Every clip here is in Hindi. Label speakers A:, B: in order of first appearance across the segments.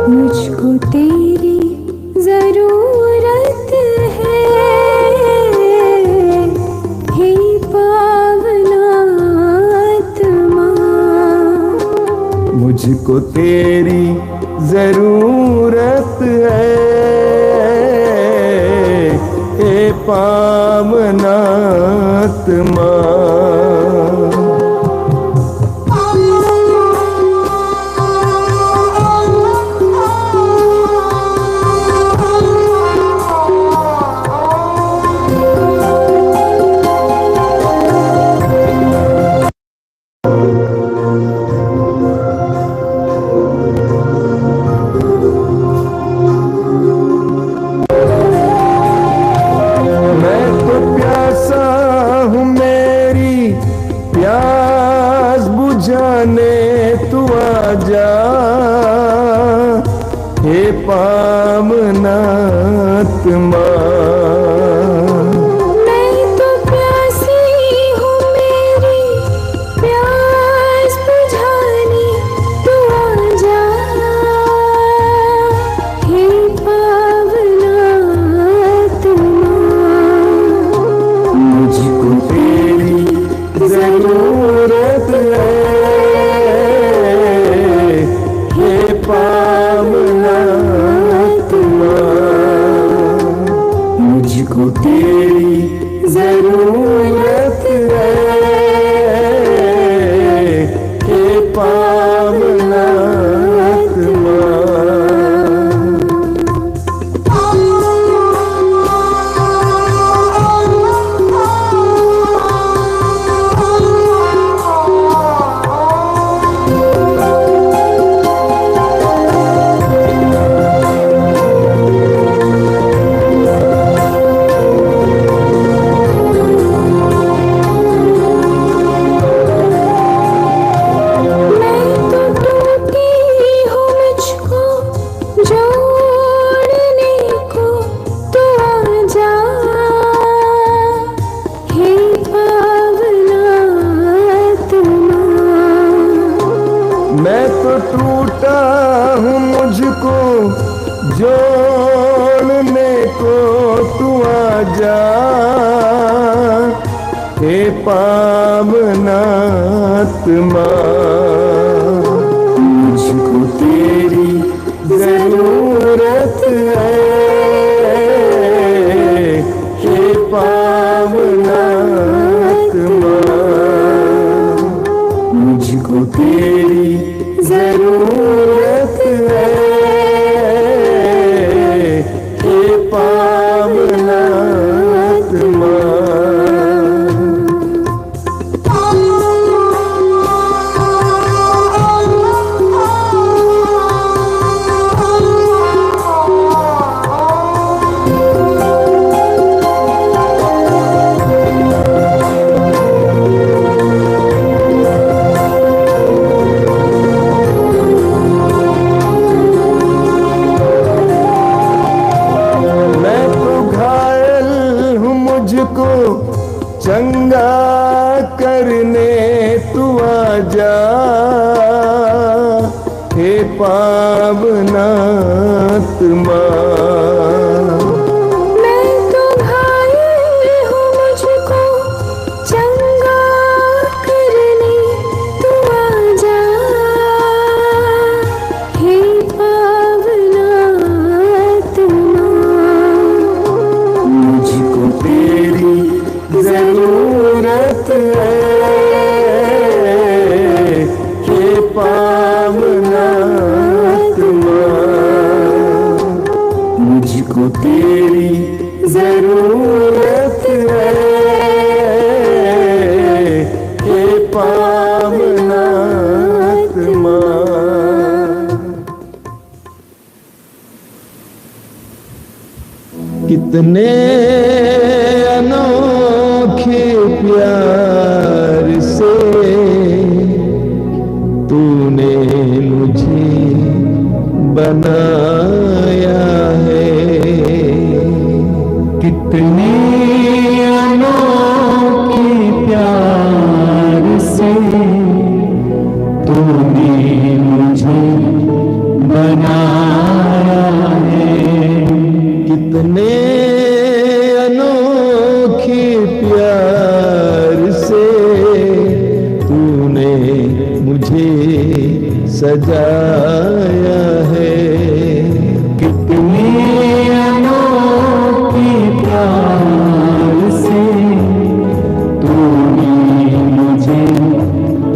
A: मुझको तेरी जरूरत है, हे पावनात्मा।
B: मुझको तेरी जरूरत है, हे पावनात्मा। तू आजा, हे पावनात्मा।
A: मैं तो प्यासी हूँ, मेरी प्यास बुझाने तू आजा, हे पावनात्मा।
B: मुझको तेरी जरूरत है, पावनात्मा। मुझको तेरी जरूरत है, हे पावनात्मा। मैं तो टूटा हूँ, मुझको जोड़ने को तू आजा, हे पावनात्मा। मुझको तेरी जरूरत है, हे पावनात्मा। मुझको तेरी जरूरत है, हे पावनात्मा। मुझको चंगा करने तू आजा, हे पावनात्मा।
A: मैं तो घायल हूँ, मुझको चंगा करने तू आजा, हे पावनात्मा।
B: मुझको तेरी जरूरत है, हे पावनात्मा। मुझको तेरी जरूरत है, हे पावनात्मा। कितने अनोखे प्यार से तूने मुझे बनाया है। कितने अनोखे प्यार से तूने प्यार से तूने मुझे सजाया है।
C: कितने अनोखे प्यार से तूने मुझे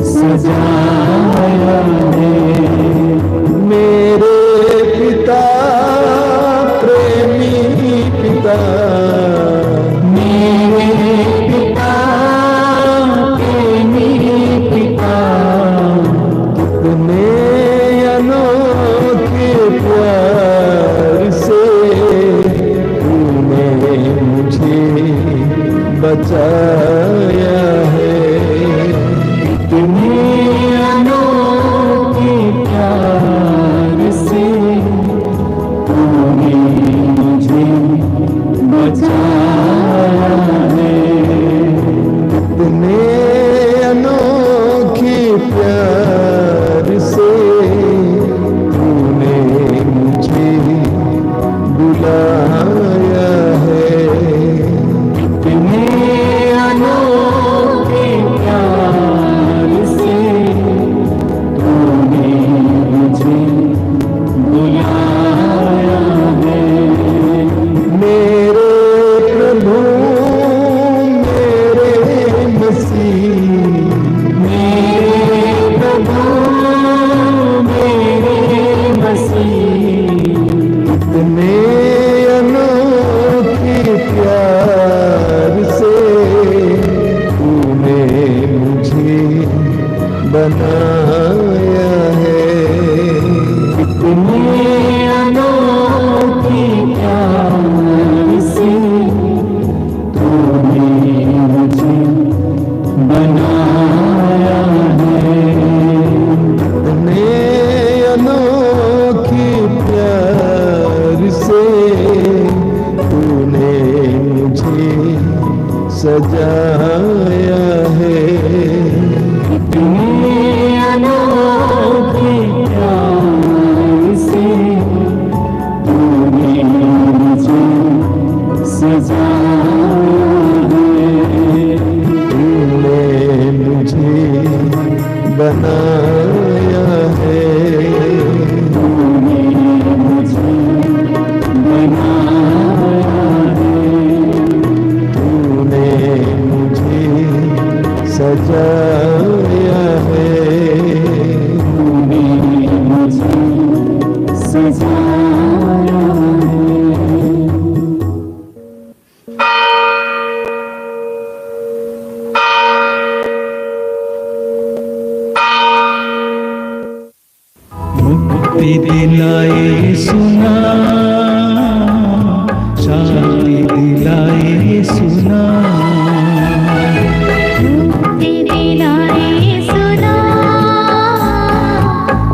C: सजाया है।
B: मेरे पिता प्रेमी पिता,
C: मेरे पिता प्रेमी पिता,
B: कितने अनोखे प्यार से तूने मुझे बचाया है।
C: कितने अनोखे प्यार से तूने मुझे बचाया है।
B: कितने अनोखे प्यार से तूने मुझे बुलाया है।
C: कितने अनोखे प्यार से तूने मुझे बुलाया है।
B: मेरे प्रभु मेरे मसीह,
C: मेरे प्रभु मेरे मसीह,
B: कितने अनोखे प्यार से तूने मुझे बनाया है।
C: कितने अनोखे प्यार से तूने मुझे बनाया है।
B: कितने अनोखे प्यार से तूने मुझे सजाया है।
C: कितने अनोखे प्यार से तूने मुझे सजाया है।
B: तूने मुझे बनाया है।
C: तूने मुझे बनाया है।
B: तूने मुझे सजाया है।
C: तूने मुझे सजाया है। मुक्ति दिलाए सुना, शांति दिलाए सुना,
A: मुक्ति दिलाए सुना,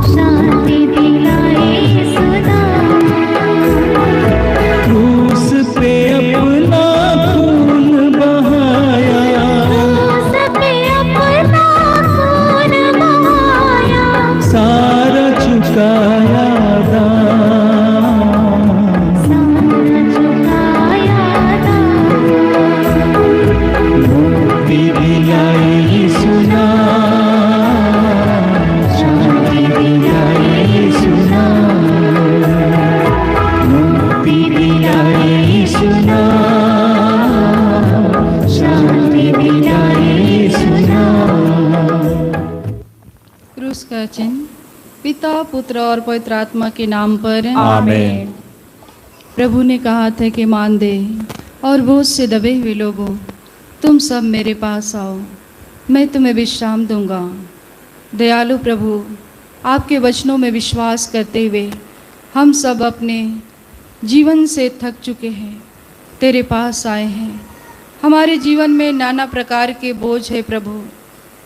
A: शांति दिलाए सुना।
C: क्रूस पे अपना खून बहाया,
A: क्रूस पे अपना खून बहाया,
C: सारा चुकाया दाम।
A: सारा चुकाया दाम।
C: मुक्ति दिलाए सुना, शांति दिलाए सुना, मुक्ति दिलाए सुना, शांति दिलाए सुना।
D: क्रूस का चिन्ह। पिता, पुत्र और पवित्र आत्मा के नाम पर
C: आमीन।
D: प्रभु ने कहा था कि मान दे और बोझ से दबे हुए लोगों, तुम सब मेरे पास आओ, मैं तुम्हें विश्राम दूंगा। दयालु प्रभु, आपके वचनों में विश्वास करते हुए हम सब अपने जीवन से थक चुके हैं, तेरे पास आए हैं। हमारे जीवन में नाना प्रकार के बोझ है प्रभु,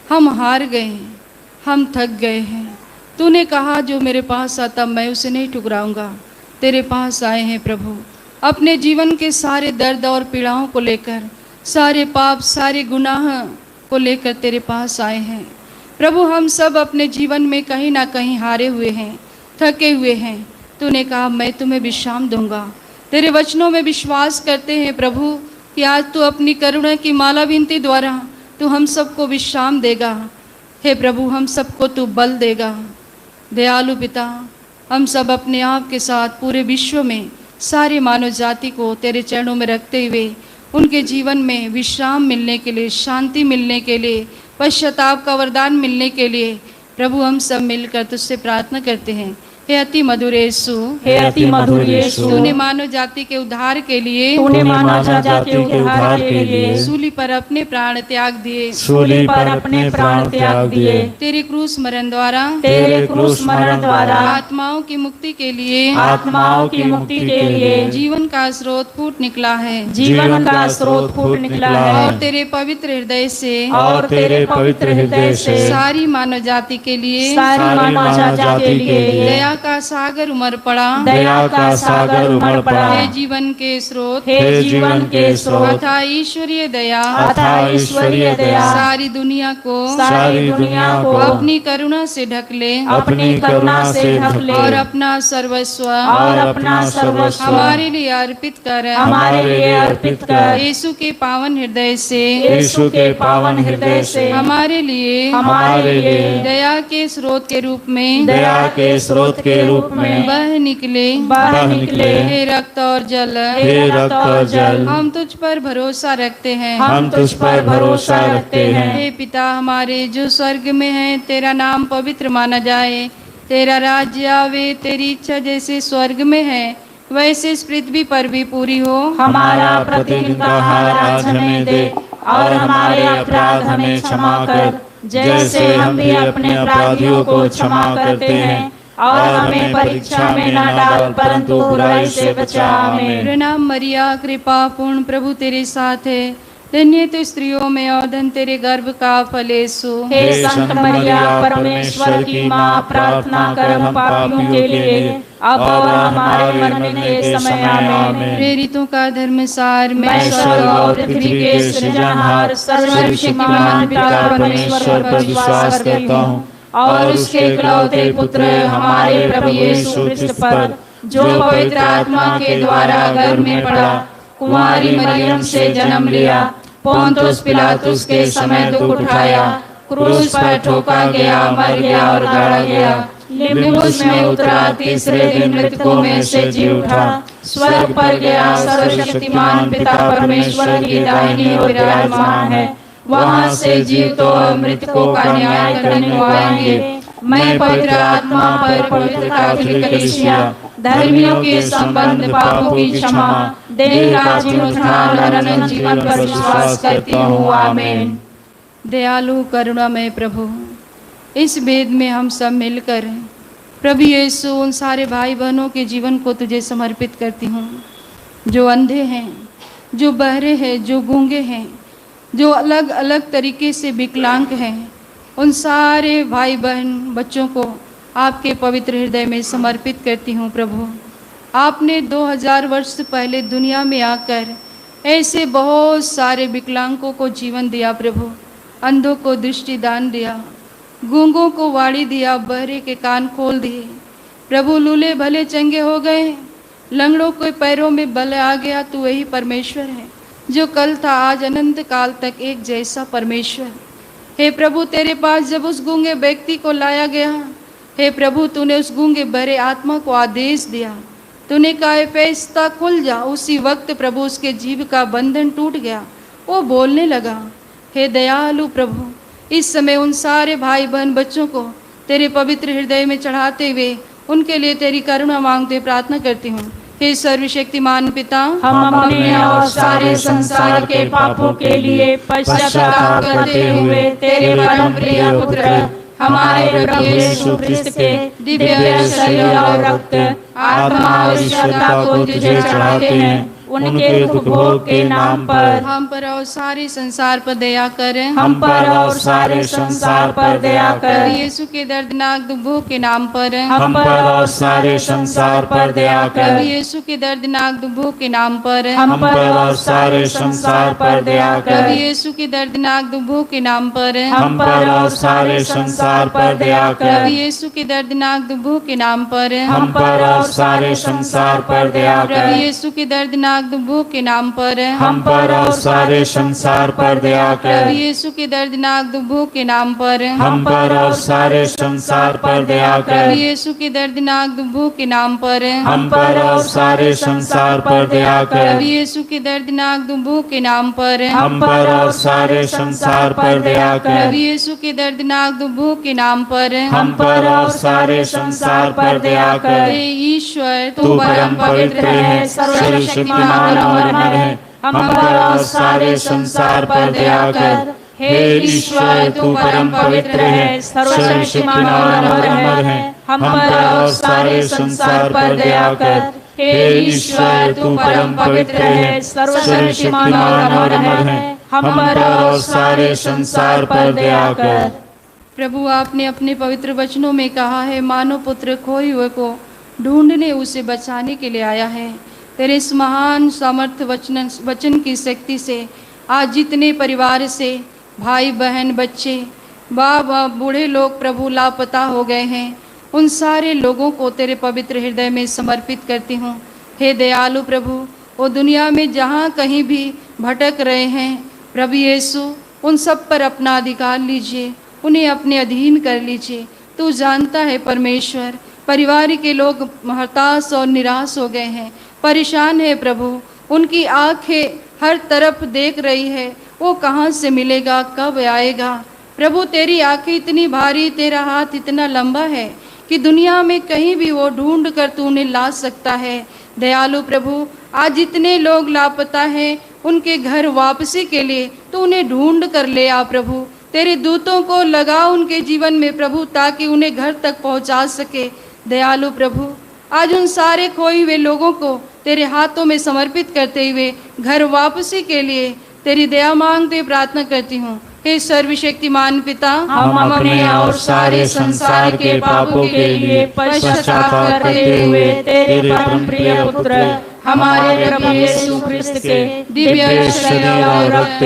D: हम हार गए हैं, हम थक गए हैं। तूने कहा जो मेरे पास आता मैं उसे नहीं ठुकराऊंगा। तेरे पास आए हैं प्रभु, अपने जीवन के सारे दर्द और पीड़ाओं को लेकर, सारे पाप सारे गुनाह को लेकर तेरे पास आए हैं प्रभु। हम सब अपने जीवन में कहीं ना कहीं हारे हुए हैं, थके हुए हैं। तूने कहा मैं तुम्हें विश्राम दूंगा। तेरे वचनों में विश्वास करते हैं प्रभु, कि आज तू अपनी करुणा की माला विनती द्वारा तू हम सबको विश्राम देगा। हे प्रभु, हम सबको तू बल देगा। दयालु पिता, हम सब अपने आप के साथ पूरे विश्व में सारे मानव जाति को तेरे चरणों में रखते हुए उनके जीवन में विश्राम मिलने के लिए, शांति मिलने के लिए, पश्चाताप का वरदान मिलने के लिए प्रभु हम सब मिलकर तुझसे प्रार्थना करते हैं। हे अति मधुर यीशु,
C: हे अति मधुर यीशु,
D: तूने मानव जाति के उद्धार के लिए,
C: तूने मानव जाति के उद्धार के लिए
D: सूली पर अपने प्राण त्याग दिए,
C: सूली पर अपने प्राण त्याग दिए।
D: तेरे क्रूस मरण द्वारा,
C: तेरे क्रूस मरण द्वारा
D: आत्माओं की मुक्ति के लिए,
C: आत्माओं की मुक्ति के लिए
D: जीवन का स्रोत फूट निकला है,
C: जीवन का स्रोत फूट निकला है।
D: और तेरे पवित्र हृदय से,
C: और तेरे पवित्र हृदय से
D: सारी मानव जाति के लिए,
C: सारी मानव जाति के लिए
D: दया का सागर उमड़ पड़ा,
C: दया का सागर उमड़ पड़ा।
D: हे जीवन के स्रोत,
C: हे जीवन के स्रोत
D: अथा ईश्वरीय दया,
C: अथा ईश्वरीय दया
D: सारी दुनिया को,
C: सारी दुनिया को
D: अपनी करुणा से ढक ले,
C: अपनी करुणा से ढक ले
D: और अपना सर्वस्व,
C: और अपना सर्वस्व
D: हमारे लिए अर्पित कर,
C: हमारे लिए अर्पित कर।
D: यीशु के पावन हृदय से,
C: यीशु के पावन हृदय से
D: हमारे लिए,
C: हमारे लिए
D: दया के स्रोत के रूप में,
C: दया के स्रोत के रूप में
D: बह निकले,
C: बह निकले।
D: हे रक्त और जल,
C: हे रक्त और जल,
D: हम तुझ पर भरोसा रखते हैं,
C: हम तुझ पर भरोसा रखते हैं।
D: हे पिता हमारे जो स्वर्ग में है, तेरा नाम पवित्र माना जाए, तेरा राज्य आवे, तेरी इच्छा जैसे स्वर्ग में है वैसे इस पृथ्वी पर भी पूरी हो।
C: हमारा प्रतिदिन का आहार आज हमें दे, और हमारे अपराध हमें क्षमा कर, जैसे हम भी अपने अपराधियों को क्षमा करते हैं, और हमें परीक्षा में न डाल, परंतु बुराई से बचा। आमीन।
D: प्रणाम मरिया, कृपा पूर्ण प्रभु तेरे साथ है, धन्य तो स्त्रियों में और धन तेरे गर्भ का फल यीशु।
C: हे संत मरिया, परमेश्वर की माँ, प्रार्थना कर हम पापियों के लिए, अब और हमारे मरने के समय। आमीन।
D: प्रेरितों का धर्मसार,
C: मैं स्वर्ग और पृथ्वी के सृजनहार सर्वशक्तिमान पिता परमेश्वर पर विश्वास करता हूँ, और उसके इकलौते पुत्र हमारे प्रभु यीशु ख्रिस्त पर, जो पवित्र आत्मा के द्वारा गर्भ में पड़ा, कुंवारी मरियम से जन्म लिया, पोंतुस पिलातुस के समय दुख उठाया, क्रूस पर ठोका गया, मर गया और गाड़ा गया, लिम्बुस में उतरा, तीसरे दिन मृतकों में से जी उठा, स्वर्ग पर गया, सर्वशक्तिमान पिता परमेश्वर की दाहिनी ओर विराजमान है, वहाँ से जीवितों और मृतकों का न्याय करने को आएंगे। मैं पवित्र आत्मा पर, पवित्र कैथोलिक कलीसिया, धर्मियों के संबंध, पापों की क्षमा, देह का पुनरुत्थान और अनंत जीवन पर विश्वास करती हूँ। आमीन।
D: दयालु करुणामय प्रभु, इस भेद में हम सब मिलकर प्रभु यीशु उन सारे भाई बहनों के जीवन को तुझे समर्पित करती हूँ, जो अंधे हैं, जो बहरे हैं, जो गूंगे हैं, जो अलग अलग तरीके से विकलांग हैं, उन सारे भाई बहन बच्चों को आपके पवित्र हृदय में समर्पित करती हूँ। प्रभु, आपने 2000 वर्ष पहले दुनिया में आकर ऐसे बहुत सारे विकलांगों को जीवन दिया प्रभु, अंधों को दृष्टि दान दिया, गूंगों को वाणी दिया, बहरे के कान खोल दिए प्रभु, लूले भले चंगे हो गए, लंगड़ों के पैरों में बल आ गया। तू वही परमेश्वर है जो कल था, आज अनंत काल तक एक जैसा परमेश्वर। हे प्रभु, तेरे पास जब उस गूंगे व्यक्ति को लाया गया, हे प्रभु, तूने उस गूंगे बहरे आत्मा को आदेश दिया, तूने कहा फैसला खुल जा। उसी वक्त प्रभु उसके जीव का बंधन टूट गया, वो बोलने लगा। हे दयालु प्रभु, इस समय उन सारे भाई बहन बच्चों को तेरे पवित्र हृदय में चढ़ाते हुए उनके लिए तेरी करुणा मांगते प्रार्थना करती हूँ। हे सर्वशक्तिमान पिता,
C: हम अपने और सारे संसार के पापों के लिए पश्चाताप करते हुए तेरे परम प्रिय पुत्र हमारे प्रभु यीशु ख्रिस्त के दिव्य शरीर और रक्त, आत्मा और ईश्वरता को तुझे चढ़ाते हैं। उनके दुख भोग के नाम पर
D: हम पर और सारे संसार पर दया कर।
C: हम पर और सारे संसार पर दया कर।
D: यीशु के दर्दनाक दुख भोग के नाम पर
C: हम पर और सारे संसार पर दया कर।
D: यीशु के दर्दनाक दुख भोग के नाम पर
C: हम पर और सारे संसार पर दया कर।
D: यीशु के दर्दनाक दुख भोग के नाम पर
C: हम पर और सारे संसार पर दया कर।
D: यीशु के दर्दनाक दुख भोग के नाम पर
C: हम पर और सारे संसार पर दया कर।
D: यीशु के दर्दनाक दर्दनाक भूख के नाम पर
C: हम पर और सारे संसार पर दया कर।
D: प्रभु यीशु के दर्दनाक भूख के नाम पर
C: हम पर और सारे संसार पर दया
D: प्रभु
C: कर।
D: यीशु के दर्दनाक भूख के नाम पर
C: हम पर और सारे संसार पर दया कर।
D: प्रभु यीशु के दर्दनाक भूख के नाम पर
C: हम पर और सारे संसार पर दया कर।
D: प्रभु यीशु के दर्दनाक भूख के नाम पर
C: हम पर और सारे संसार पर दया कर।
D: हे ईश्वर
C: तू परम पवित्र है, सर्वशक्तिमान और अमर है। हम पर और सारे संसार पर दया कर। हे ईश्वर तू परम पवित्र है, सर्वशक्तिमान और अमर है। हम पर और सारे संसार पर दया कर। हे ईश्वर तू परम पवित्र है, सर्वशक्तिमान और अमर है। हम पर और सारे संसार पर दया कर।
D: प्रभु आपने अपने पवित्र वचनों में कहा है, मानव पुत्र खोए हुए को ढूंढने उसे बचाने के लिए आया है। तेरे इस महान सामर्थ वचन की शक्ति से आज जितने परिवार से भाई बहन बच्चे बाप बूढ़े लोग प्रभु लापता हो गए हैं, उन सारे लोगों को तेरे पवित्र हृदय में समर्पित करती हूँ। हे दयालु प्रभु, वो दुनिया में जहाँ कहीं भी भटक रहे हैं, प्रभु यीशु उन सब पर अपना अधिकार लीजिए, उन्हें अपने अधीन कर लीजिए। तू जानता है परमेश्वर, परिवार के लोग हताश और निराश हो गए हैं, परेशान है प्रभु। उनकी आंखें हर तरफ देख रही है, वो कहाँ से मिलेगा, कब आएगा। प्रभु तेरी आंखें इतनी भारी, तेरा हाथ इतना लंबा है कि दुनिया में कहीं भी वो ढूंढ कर तू उन्हें ला सकता है। दयालु प्रभु, आज जितने लोग लापता हैं, उनके घर वापसी के लिए तू उन्हें ढूंढ कर ले आ प्रभु। तेरे दूतों को लगा उनके जीवन में प्रभु, ताकि उन्हें घर तक पहुंचा सके। दयालु प्रभु, आज उन सारे खोए हुए लोगों को तेरे हाथों में समर्पित करते हुए घर वापसी के लिए तेरी दया मांगते प्रार्थना करती हूँ। हे सर्वशक्तिमान पिता,
C: हम अपने और सारे संसार के पापों के लिए पश्चाताप करते हुए तेरे परम प्रिय पुत्र हमारे प्रभु यीशु ख्रिस्त के दिव्य शरीर और रक्त,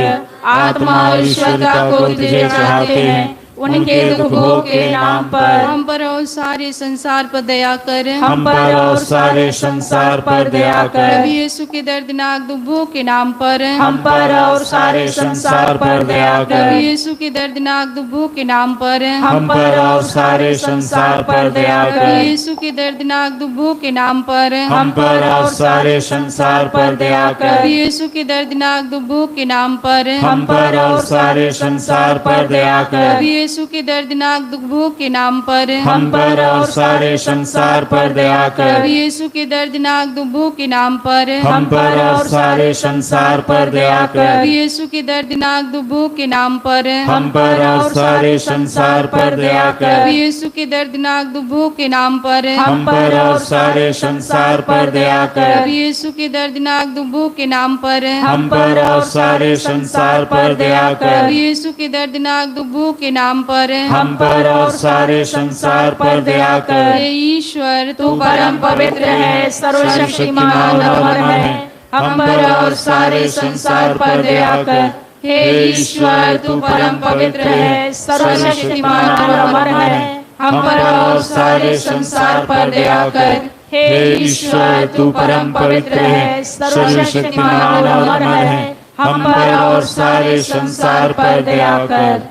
C: आत्मा और ईश्वरता को तुझे चाहते हैं। उनके दुख भोग के नाम पर
D: हम पर और सारे संसार पर दया कर।
C: हम पर और सारे संसार पर दया कर।
D: प्रभु यीशु के दर्दनाक दुख भोग के नाम पर
C: हम पर और सारे संसार पर दया कर।
D: प्रभु यीशु के दर्दनाक दुख भोग के नाम पर
C: हम पर और सारे संसार पर दया
D: प्रभु
C: कर।
D: यीशु के दर्दनाक दुख भोग के नाम पर
C: हम पर और सारे संसार पर दया
D: प्रभु
C: कर।
D: यीशु के दर्दनाक दुख भोग के नाम पर
C: हम पर और सारे संसार पर दया कर।
D: प्रभु यीशु के दर्दनाक दुख भोग के नाम पर
C: हम पर और सारे संसार पर दया
D: प्रभु
C: कर।
D: यीशु के दर्दनाक दुख भोग के नाम पर
C: हम पर और सारे संसार पर दया
D: प्रभु
C: कर।
D: यीशु के दर्दनाक दुख भोग के नाम पर
C: हम पर और सारे संसार पर दया
D: प्रभु
C: कर।
D: यीशु के दर्दनाक दुख भोग के नाम पर
C: हम पर और सारे संसार पर दया कर।
D: प्रभु यीशु के दर्दनाक दुख भोग के नाम पर
C: हम पर और सारे संसार पर दया
D: प्रभु
C: कर।
D: यीशु के दर्दनाक दुख भोग के नाम पर
C: हम पर और सारे संसार पर दया कर।
D: हे ईश्वर
C: तू परम पवित्र है, सर्वशक्तिमान और अमर है। हम पर और सारे संसार पर दया कर। हे ईश्वर तू परम पवित्र है, सर्वशक्तिमान और अमर है। हम पर और सारे संसार पर दया कर। हे ईश्वर तू परम पवित्र है, सर्वशक्तिमान और अमर है। हम पर और सारे संसार पर दया कर।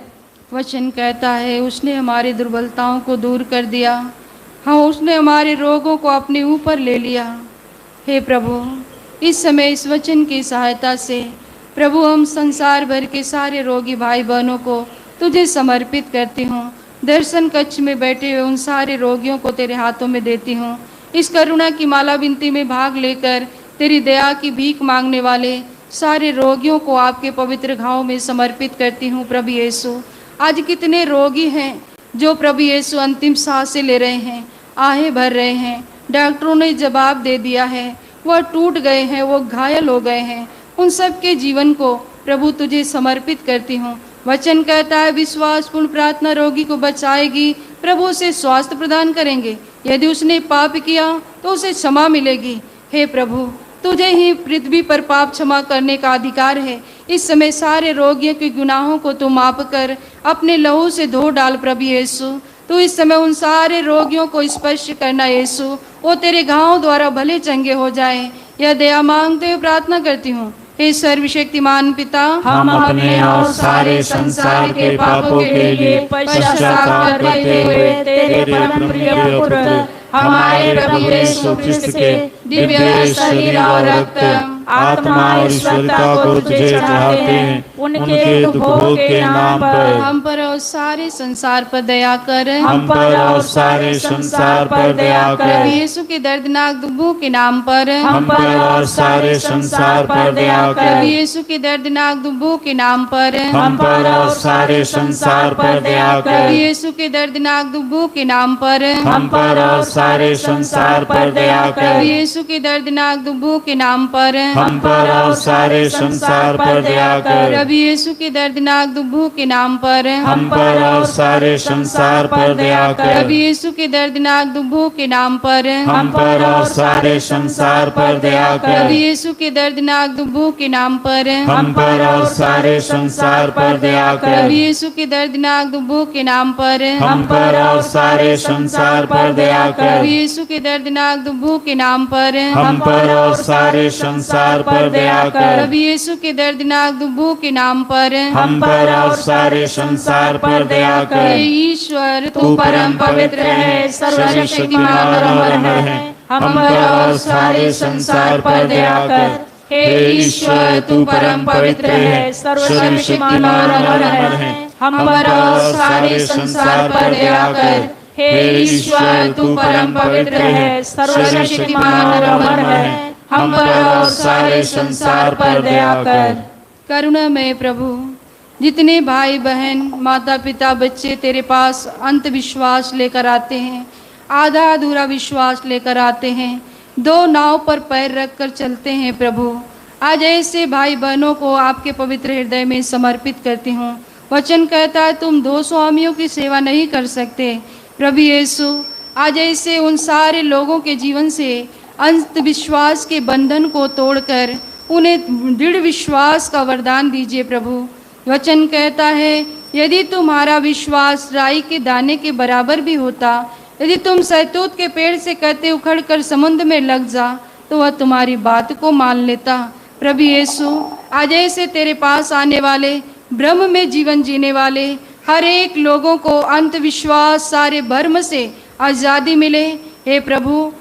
D: वचन कहता है, उसने हमारी दुर्बलताओं को दूर कर दिया, हाँ उसने हमारे रोगों को अपने ऊपर ले लिया। हे प्रभु, इस समय इस वचन की सहायता से प्रभु हम संसार भर के सारे रोगी भाई बहनों को तुझे समर्पित करती हूँ। दर्शन कक्ष में बैठे हुए उन सारे रोगियों को तेरे हाथों में देती हूँ। इस करुणा की माला विनती में भाग लेकर तेरी दया की भीख मांगने वाले सारे रोगियों को आपके पवित्र घावों में समर्पित करती हूँ। प्रभु यीशु, आज कितने रोगी हैं जो प्रभु यीशु अंतिम सांसें ले रहे हैं, आहें भर रहे हैं, डॉक्टरों ने जवाब दे दिया है, वह टूट गए हैं, वो घायल हो गए हैं। उन सब के जीवन को प्रभु तुझे समर्पित करती हूँ। वचन कहता है, विश्वासपूर्ण प्रार्थना रोगी को बचाएगी, प्रभु उसे स्वास्थ्य प्रदान करेंगे। यदि उसने पाप किया तो उसे क्षमा मिलेगी। हे प्रभु, तुझे ही पृथ्वी पर पाप क्षमा करने का अधिकार है। इस समय सारे रोगियों के गुनाहों को तू माफ कर अपने लहू से धो डाल। प्रभु यीशु, तू इस समय उन सारे रोगियों को स्पर्श करना। यीशु, वो तेरे घावों द्वारा भले चंगे हो जाएं। यह दया मांगते हुए प्रार्थना करती हूँ। हे सर्वशक्तिमान पिता,
C: हम अपने और सारे संसार के पापों के लिए पश्चाताप करते हुए तेरे परम प्रिय पुत्र हमारे प्रभु यीशु ख्रिस्त के दिव्य शरीर और रक्त, आत्मा और ईश्वरता को तुझे चढ़ाते हैं। उनके दुख भोग के नाम पर
D: हम पर और सारे संसार पर दया कर।
C: हम पर और सारे संसार पर दया
D: प्रभु
C: कर।
D: यीशु के दर्दनाक दुखों के नाम पर
C: हम पर और सारे संसार पर दया
D: प्रभु
C: कर।
D: यीशु के दर्दनाक दुखों के नाम पर
C: हम पर और सारे संसार पर दया
D: प्रभु
C: कर।
D: यीशु के दर्दनाक दुखों के नाम पर
C: हम पर और सारे संसार पर दया
D: प्रभु
C: कर।
D: यीशु के दर्दनाक दुखों के नाम पर
C: हम पर और सारे संसार पर दया कर।
D: प्रभु यीशु के दर्दनाक दुखों के नाम पर
C: हम पर और सारे संसार पर दया कर।
D: प्रभु यीशु के दर्दनाक दुखों के नाम पर
C: हम पर और सारे संसार पर दया
D: प्रभु
C: कर।
D: यीशु के दर्दनाक दुखों के नाम पर
C: हम पर और सारे संसार पर दया
D: प्रभु
C: कर।
D: यीशु के दर्दनाक दुखों के नाम पर
C: हम पर और सारे संसार पर दया
D: प्रभु
C: कर।
D: यीशु के दर्दनाक दुखों के नाम पर
C: हम पर और सारे संसार पर दया कर।
D: प्रभु यीशु के दर्दनाक दुखों के नाम पर
C: हम पर और सारे संसार पर दया
D: हे
C: कर।
D: ईश्वर,
C: तू परम पवित्र है, सर्वशक्तिमान और अमर है। हम पर और सारे संसार पर दया कर। हे ईश्वर, तू परम पवित्र है, सर्वशक्तिमान और अमर है। हम पर और सारे संसार पर दया कर। हे ईश्वर, तू परम पवित्र है, सर्वशक्तिमान और अमर है। हम पर और सारे संसार पर दया कर।
D: करुणामय प्रभु, जितने भाई बहन, माता पिता, बच्चे तेरे पास अंत विश्वास लेकर आते हैं, आधा अधूरा विश्वास लेकर आते हैं, दो नाव पर पैर रखकर चलते हैं प्रभु, आज ऐसे भाई बहनों को आपके पवित्र हृदय में समर्पित करती हूँ। वचन कहता है तुम दो स्वामियों की सेवा नहीं कर सकते। प्रभु यीशु, आज ऐसे उन सारे लोगों के जीवन से अंत विश्वास के बंधन को तोड़कर उन्हें दृढ़ विश्वास का वरदान दीजिए प्रभु। वचन कहता है यदि तुम्हारा विश्वास राई के दाने के बराबर भी होता, यदि तुम सहतूत के पेड़ से कहते उखड़ कर समुद्र में लग जा, तो वह तुम्हारी बात को मान लेता। प्रभु यीशु, आज ऐसे तेरे पास आने वाले, ब्रह्म में जीवन जीने वाले हर एक लोगों को अंत विश्वास सारे भर्म से आज़ादी मिले। हे प्रभु,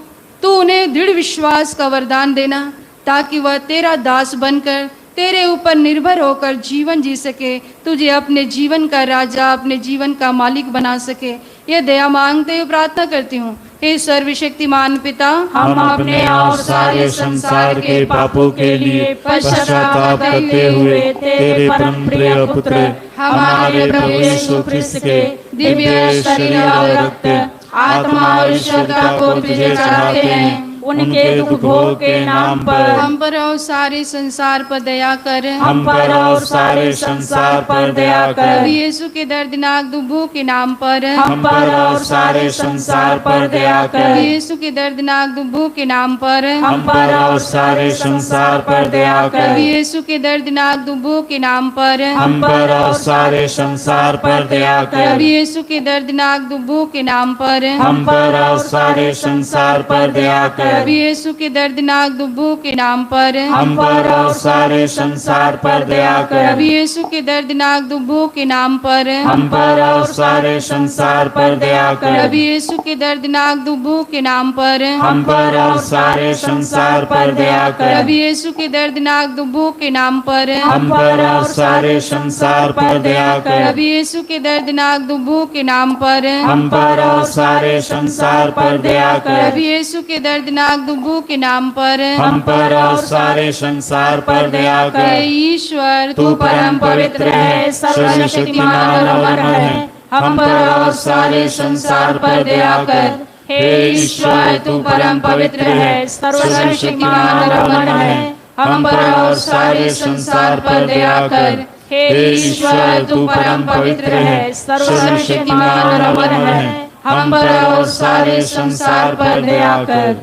D: तू उन्हें दृढ़ विश्वास का वरदान देना, ताकि वह तेरा दास बनकर तेरे ऊपर निर्भर होकर जीवन जी सके, तुझे अपने जीवन का राजा, अपने जीवन का मालिक बना सके। ये दया मांगते हुए प्रार्थना करती हूँ। हे सर्वशक्तिमान पिता,
C: हम अपने और सारे संसार के पापों के लिए पश्चाताप करते हुए तेरे परम प्रिय पुत्र हमारे प्रभु यीशु ख्रिस्त के दिव्य शरीर और रक्त, आत्मा और ईश्वरता को तुझे चढ़ाते हैं। उनके दुख भोग के नाम पर
D: हम पर और सारे संसार पर दया कर।
C: हम पर और सारे संसार पर दया कर।
D: प्रभु यीशु के दर्दनाक दुखों के नाम पर
C: हम पर और सारे संसार पर दया
D: प्रभु
C: कर।
D: यीशु के दर्दनाक दुखों के नाम पर
C: हम पर और सारे संसार पर दया
D: प्रभु
C: कर।
D: यीशु के दर्दनाक दुखों के नाम पर
C: हम पर और सारे संसार पर दया
D: प्रभु
C: कर।
D: यीशु के दर्दनाक दुखों के नाम पर
C: हम पर और सारे संसार पर दया कर।
D: प्रभु यीशु के दर्दनाक दुखों के नाम पर
C: हम पर और सारे संसार पर दया कर।
D: प्रभु यीशु के दर्दनाक दुखों के नाम पर
C: हम पर और सारे संसार पर दया कर।
D: प्रभु यीशु के दर्दनाक दुखों के नाम पर
C: हम पर और सारे संसार पर दया कर।
D: प्रभु यीशु के दर्दनाक दुखों के नाम पर
C: हम पर और सारे संसार पर दया कर।
D: प्रभु यीशु के दर्दनाक दुखों के नाम पर
C: हम पर और सारे संसार पर दया कर।
D: प्रभु यीशु के दर्दनाक दुखों के नाम पर
C: हम पर और सारे संसार पर दया
D: हे
C: कर।
D: ईश्वर,
C: तू परम पवित्र है, सर्वशक्तिमान और अमर है। हम पर और सारे संसार पर दया कर। हे ईश्वर, तू परम पवित्र है, सर्वशक्तिमान और अमर है। हम पर और सारे संसार पर दया कर। हे ईश्वर, तू परम पवित्र है, सर्वशक्तिमान और अमर है। हम पर और सारे संसार पर दया कर।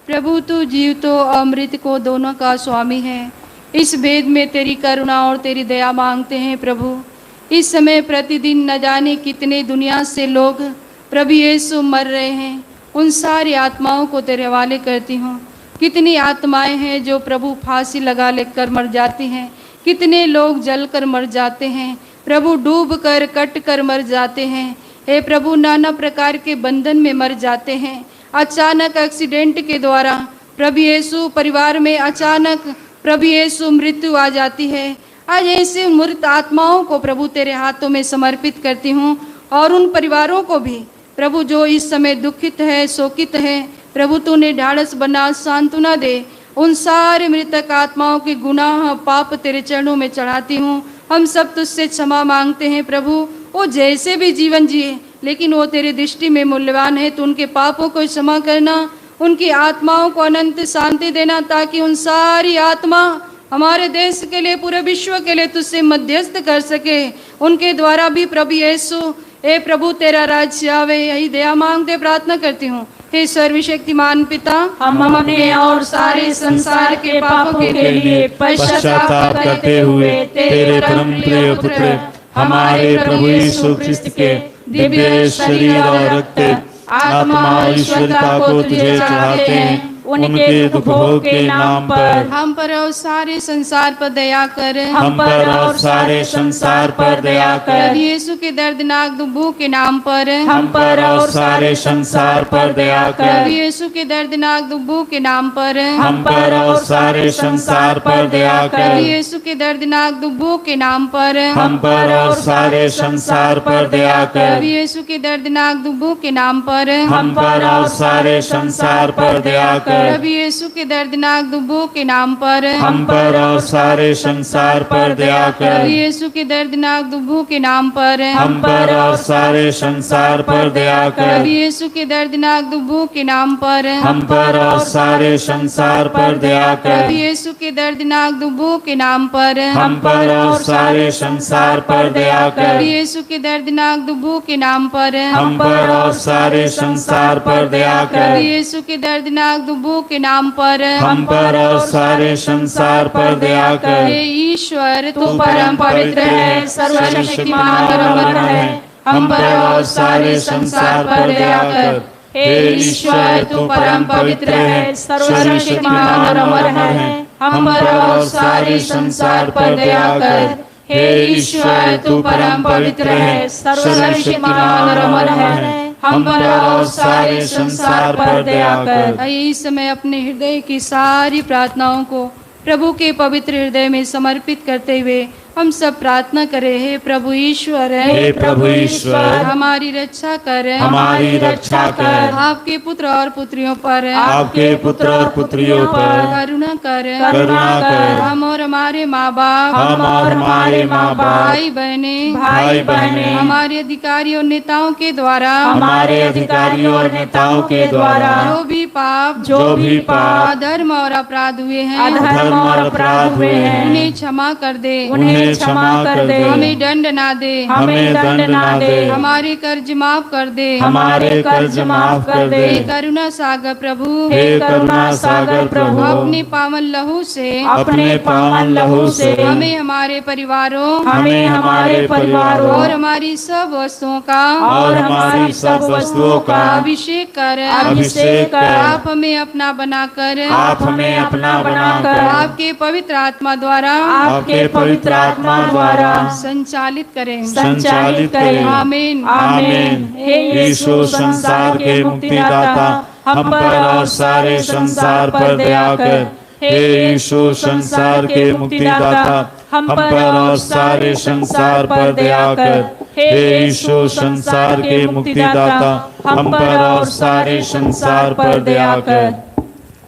D: प्रभु, तू जीवित और अमृत को दोनों का स्वामी है। इस भेद में तेरी करुणा और तेरी दया मांगते हैं प्रभु। इस समय प्रतिदिन न जाने कितने दुनिया से लोग प्रभु यीशु मर रहे हैं, उन सारी आत्माओं को तेरे हवाले करती हूँ। कितनी आत्माएं हैं जो प्रभु फांसी लगा लेकर मर जाती हैं, कितने लोग जलकर मर जाते हैं, प्रभु डूब कर कट कर मर जाते हैं। हे प्रभु, नाना प्रकार के बंधन में मर जाते हैं। अचानक एक्सीडेंट के द्वारा प्रभु यीशु परिवार में अचानक प्रभु यीशु मृत्यु आ जाती है। आज ऐसे मृत आत्माओं को प्रभु तेरे हाथों में समर्पित करती हूँ, और उन परिवारों को भी प्रभु जो इस समय दुखित है, शोकित है, प्रभु तूने ढाढ़स बना, सांत्वना दे। उन सारे मृतक आत्माओं के गुनाह पाप तेरे चरणों में चढ़ाती हूँ। हम सब तुझसे क्षमा मांगते हैं प्रभु, वो जैसे भी जीवन जिए लेकिन वो तेरे दृष्टि में मूल्यवान है। तो उनके पापों को क्षमा करना, उनकी आत्माओं को अनंत शांति देना, ताकि उन सारी आत्मा हमारे देश के लिए, पूरे विश्व के लिए तुझसे मध्यस्थ कर सके। उनके द्वारा भी प्रभु यीशु, हे प्रभु तेरा राज्य आवे, यही दया मांगते प्रार्थना करती हूँ। हे सर्वशक्तिमान पिता,
C: हम अपने और सारे संसार के पापों के लिए पश्चाताप करते हुए तेरे परम प्रिय पुत्र हमारे प्रभु यीशु ख्रिस्त के दिव्य शरीर और रक्त, आत्मा और ईश्वरता को तुझे चढ़ाते हैं। उनके दुखों के नाम पर
D: हम पर और सारे संसार पर दया कर।
C: हम पर और सारे संसार पर दया कर।
D: प्रभु यीशु के दर्दनाक दुखों के नाम पर
C: हम पर और सारे संसार पर दया कर।
D: प्रभु यीशु के दर्दनाक दुखों के नाम पर
C: हम पर और सारे संसार पर दया
D: प्रभु
C: कर।
D: यीशु के दर्दनाक दुखों के नाम पर
C: हम पर और सारे संसार पर दया कर।
D: प्रभु यीशु के दर्दनाक दुखों के नाम पर
C: हम पर और सारे संसार पर दया कर।
D: प्रभु यीशु के दर्दनाक दुखों के नाम पर
C: हम पर और सारे संसार पर दया कर।
D: प्रभु यीशु के दर्दनाक दुखों के नाम पर
C: हम पर और सारे संसार पर दया कर।
D: प्रभु यीशु के दर्दनाक दुखों के नाम पर
C: हम पर और सारे संसार पर दया कर।
D: प्रभु यीशु के दर्दनाक दुखों के नाम पर
C: हम पर और सारे संसार पर दया कर।
D: प्रभु यीशु के दर्दनाक दुखों के नाम पर
C: हम पर और सारे संसार पर दया
D: प्रभु
C: कर।
D: यीशु के दर्दनाक दुखों के नाम पर
C: हम पर और सारे संसार पर दया कर।
D: हे ईश्वर,
C: तू परम पवित्र है, सर्वशक्तिमान और अमर है। हम पर और सारे संसार पर दया कर। हे ईश्वर, तू परम पवित्र है, सर्वशक्तिमान और अमर है। हम पर और सारे संसार पर दया कर। हे ईश्वर, तू परम पवित्र है, सर्वशक्तिमान और अमर है। हम पर और सारे संसार पर दया कर।
D: आइए इस समय अपने हृदय की सारी प्रार्थनाओं को प्रभु के पवित्र हृदय में समर्पित करते हुए हम सब प्रार्थना करें। हे प्रभु ईश्वर,
C: हे प्रभु ईश्वर,
D: हमारी रक्षा कर,
C: हमारी रक्षा कर।
D: आपके पुत्र और पुत्रियों पर,
C: आपके पुत्र और पुत्रियों पर
D: करुणा कर,
C: करुणा कर।
D: हम और हमारे माँ बाप,
C: हम और हमारे माँ बाप,
D: भाई बहने,
C: भाई बहने,
D: हमारे अधिकारियों और नेताओं के द्वारा,
C: हमारे अधिकारियों और नेताओं के द्वारा
D: जो भी पाप, अधर्म और अपराध हुए हैं,
C: अधर्म और अपराध हुए हैं,
D: उन्हें क्षमा कर दे,
C: उन्हें क्षमा कर दे।
D: हमें दंड ना दे,
C: हमें दंड ना दे।
D: हमारे कर्ज माफ कर दे,
C: हमारे कर्ज माफ कर दे।
D: हे करुणा सागर प्रभु,
C: हे करुणा सागर प्रभु,
D: अपने पावन लहू से,
C: अपने पावन लहू से
D: हमें हमारे परिवारों,
C: हमें हमारे परिवारों
D: और हमारी सब वस्तुओं का,
C: और हमारी सब वस्तुओं का
D: अभिषेक कर,
C: अभिषेक कर।
D: आप हमें अपना बनाकर,
C: आप हमें अपना बनाकर
D: आपके पवित्र आत्मा द्वारा,
C: आपके पवित्र आत्मा द्वारा
D: संचालित करें,
C: संचालित करें।
D: आमीन।
C: आमीन। हे यीशु, संसार के मुक्तिदाता, हम पर और सारे संसार पर दया कर। हे यीशु, संसार के मुक्तिदाता, हम पर और सारे संसार पर दया कर। हे यीशु, संसार के मुक्तिदाता, हम पर और सारे संसार पर दया कर।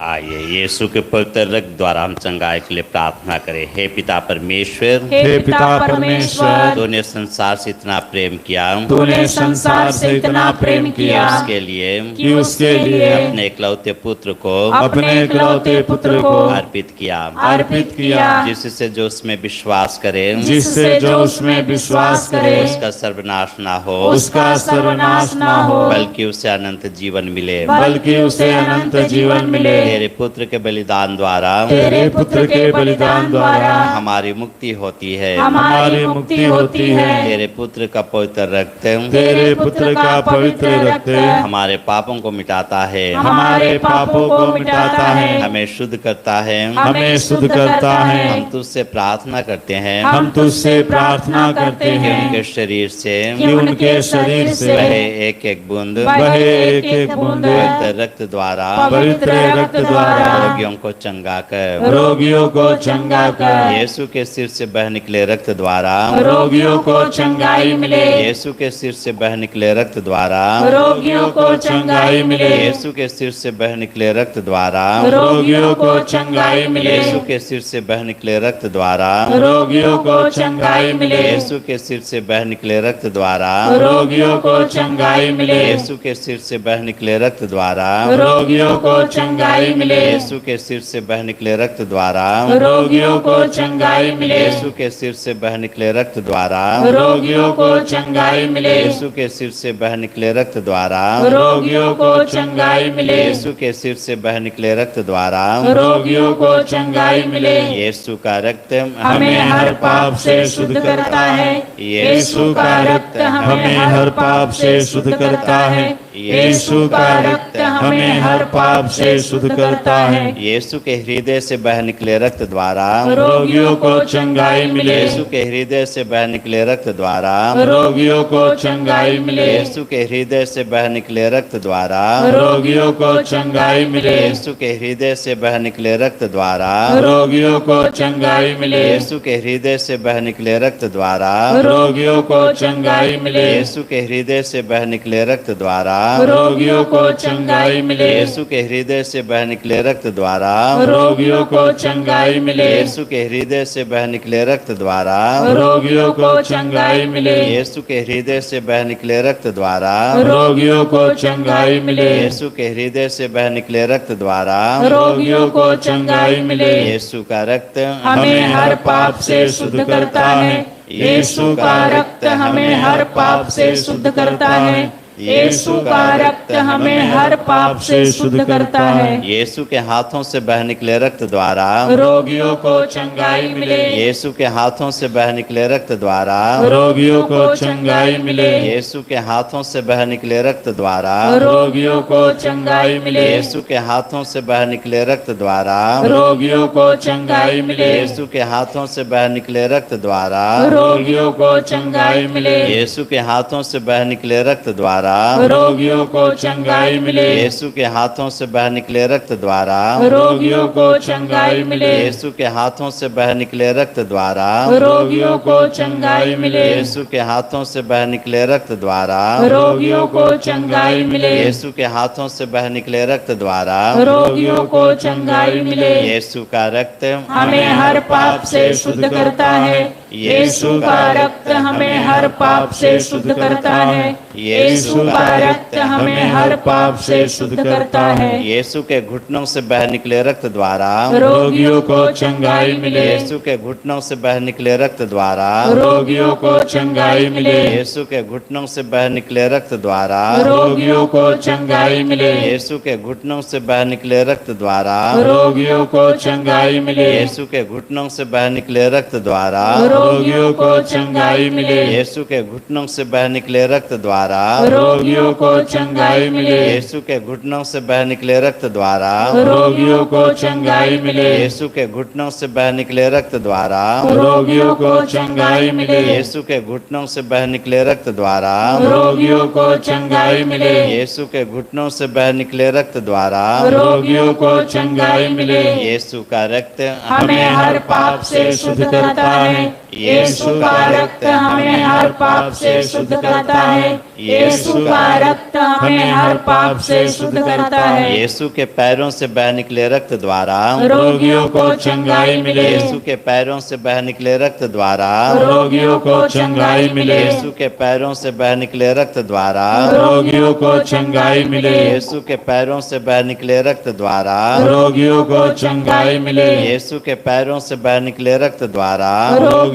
E: आइए यीशु के पवित्र रक्त द्वारा हम चंगाई के लिए प्रार्थना करें। हे पिता परमेश्वर,
C: हे पिता परमेश्वर,
E: तूने संसार से इतना प्रेम किया,
C: तूने संसार से इतना प्रेम किया
E: उसके लिए
C: कि उसके लिए
E: अपने इकलौते पुत्र को
C: अपने इकलौते पुत्र को
E: अर्पित
C: किया,
E: जिससे जो उसमें विश्वास करे,
C: जिससे जो उसमें विश्वास करे
E: उसका सर्वनाश ना हो,
C: उसका सर्वनाश ना हो,
E: बल्कि उसे अनंत जीवन मिले।
C: बल्कि उसे अनंत जीवन मिले।
E: तेरे पुत्र के बलिदान द्वारा
C: तेरे पुत्र के बलिदान द्वारा
E: हमारी मुक्ति होती है।
C: हमारी मुक्ति होती है।
E: तेरे पुत्र का पवित्र रक्त
C: तेरे पुत्र का पवित्र रक्त
E: हमारे पापों को मिटाता है,
C: हमारे पापों को मिटाता है,
E: हमें शुद्ध करता है।
C: हमें शुद्ध करता है।
E: हम तुझसे प्रार्थना करते हैं
C: हम तुझसे प्रार्थना करते
E: कि
C: हैं
E: उनके शरीर से
C: कि उनके शरीर से
E: बहे एक एक बूंद
C: बहे एक एक बूंद
E: पवित्र रक्त द्वारा
C: पवित्र रक्त द्वारा
E: रोगियों को चंगा कर।
C: रोगियों को चंगा कर।
E: यीशु के सिर से बह निकले रक्त द्वारा
C: रोगियों को चंगाई मिले।
E: यीशु के सिर से बह निकले रक्त द्वारा
C: रोगियों को चंगाई मिले।
E: यीशु के सिर से बह निकले रक्त द्वारा
C: रोगियों को चंगाई मिले।
E: यीशु के सिर से बह निकले रक्त द्वारा
C: रोगियों को चंगाई मिले।
E: यीशु के सिर से बह निकले रक्त द्वारा
C: रोगियों को चंगाई मिले।
E: यीशु के सिर से बह निकले रक्त द्वारा
C: रोगियों को चंगाई मिले।
E: यीशु के सिर से बह निकले रक्त द्वारा
C: रोगियों को चंगाई मिले।
E: यीशु के सिर से बह निकले रक्त द्वारा
C: रोगियों को चंगाई मिले।
E: यीशु के सिर से बह निकले रक्त द्वारा
C: रोगियों को चंगाई मिले।
E: यीशु के सिर से बह निकले रक्त द्वारा
C: रोगियों को चंगाई मिले।
E: यीशु का रक्त
C: हमें हर पाप से शुद्ध करता है। यीशु का रक्त हमें हर पाप से शुद्ध करता है। यीशु का रक्त हमें हर पाप से शुद्ध करता है।
E: यीशु के हृदय से बह निकले रक्त द्वारा
C: रोगियों को चंगाई मिले।
E: यीशु के हृदय से बह निकले रक्त द्वारा
C: रोगियों को चंगाई मिले।
E: यीशु के हृदय से बह निकले रक्त द्वारा
C: रोगियों को चंगाई मिले।
E: यीशु के हृदय से बह निकले रक्त द्वारा
C: रोगियों को चंगाई मिले।
E: यीशु के हृदय से बह निकले रक्त द्वारा
C: रोगियों को चंगाई मिले।
E: यीशु के हृदय से बह निकले रक्त द्वारा
C: रोगियों को चंगाई मिले।
E: यीशु के हृदय से बह निकले रक्त द्वारा
C: रोगियों को चंगाई मिले।
E: यीशु के हृदय से बह निकले रक्त द्वारा
C: रोगियों को चंगाई मिले।
E: यीशु के हृदय से बह निकले रक्त द्वारा
C: रोगियों को चंगाई मिले।
E: यीशु के हृदय से बह निकले रक्त द्वारा
C: रोगियों को चंगाई मिले।
E: यीशु का रक्त
C: हमें हर पाप से शुद्ध करता है। यीशु का रक्त हमें हर पाप से शुद्ध करता है। यीशु का रक्त हमें हर पाप से शुद्ध करता है।
E: यीशु के हाथों से बह निकले रक्त द्वारा
C: रोगियों को चंगाई मिले।
E: यीशु के हाथों से बह निकले रक्त द्वारा
C: रोगियों को चंगाई मिले।
E: यीशु के हाथों से बह निकले रक्त द्वारा
C: रोगियों को चंगाई मिले।
E: यीशु के हाथों से बह निकले रक्त द्वारा
C: रोगियों को चंगाई मिले।
E: यीशु के हाथों से बह निकले रक्त द्वारा
C: रोगियों को चंगाई मिले।
E: यीशु के हाथों से बह निकले रक्त द्वारा
C: रोगियों को चंगाई मिले।
E: यीशु के हाथों से बह निकले रक्त द्वारा
C: रोगियों को चंगाई मिले।
E: यीशु के हाथों से बह निकले रक्त द्वारा
C: रोगियों को चंगाई मिले।
E: यीशु के हाथों से बह निकले रक्त द्वारा
C: रोगियों को चंगाई मिले।
E: यीशु के हाथों से बह निकले रक्त द्वारा
C: रोगियों को चंगाई मिले।
E: यीशु का रक्त
C: हमें हर पाप से शुद्ध करता है। यीशु का रक्त हमें हर पाप से शुद्ध करता है। यीशु का रक्त हमें हर पाप से शुद्ध करता है।
E: यीशु के घुटनों से बह निकले रक्त द्वारा
C: रोगियों को चंगाई मिले।
E: यीशु के घुटनों से बह निकले रक्त द्वारा
C: रोगियों को चंगाई मिले।
E: यीशु के घुटनों से बह निकले रक्त द्वारा
C: रोगियों को चंगाई मिले।
E: यीशु के घुटनों से बह निकले रक्त द्वारा
C: रोगियों को चंगाई मिले।
E: यीशु के घुटनों से बह निकले रक्त द्वारा
C: रोगियों को चंगाई मिले।
E: यीशु के घुटनों से बह निकले रक्त द्वारा
C: रोगियों को चंगाई मिले।
E: यीशु के घुटनों से बह निकले रक्त द्वारा
C: रोगियों को चंगाई मिले।
E: यीशु के घुटनों से बह निकले रक्त द्वारा
C: रोगियों को चंगाई मिले।
E: यीशु के घुटनों से बह निकले रक्त द्वारा
C: रोगियों को चंगाई मिले।
E: यीशु के घुटनों से बह निकले रक्त द्वारा
C: रोगियों को चंगाई मिले।
E: यीशु का रक्त
C: हमें हर पाप से शुद्ध करता है। यीशु का रक्त हमें हर पाप से शुद्ध करता है। यीशु का रक्त हमें हर पाप से शुद्ध करता है।
E: यीशु के पैरों से बह निकले रक्त द्वारा
C: रोगियों को चंगाई मिले।
E: यीशु के पैरों से बह निकले रक्त द्वारा
C: रोगियों को चंगाई मिले।
E: यीशु के पैरों से बह निकले रक्त द्वारा
C: रोगियों को चंगाई मिले।
E: यीशु के पैरों से बह निकले रक्त द्वारा
C: रोगियों को चंगाई मिले।
E: यीशु के पैरों से बह निकले रक्त द्वारा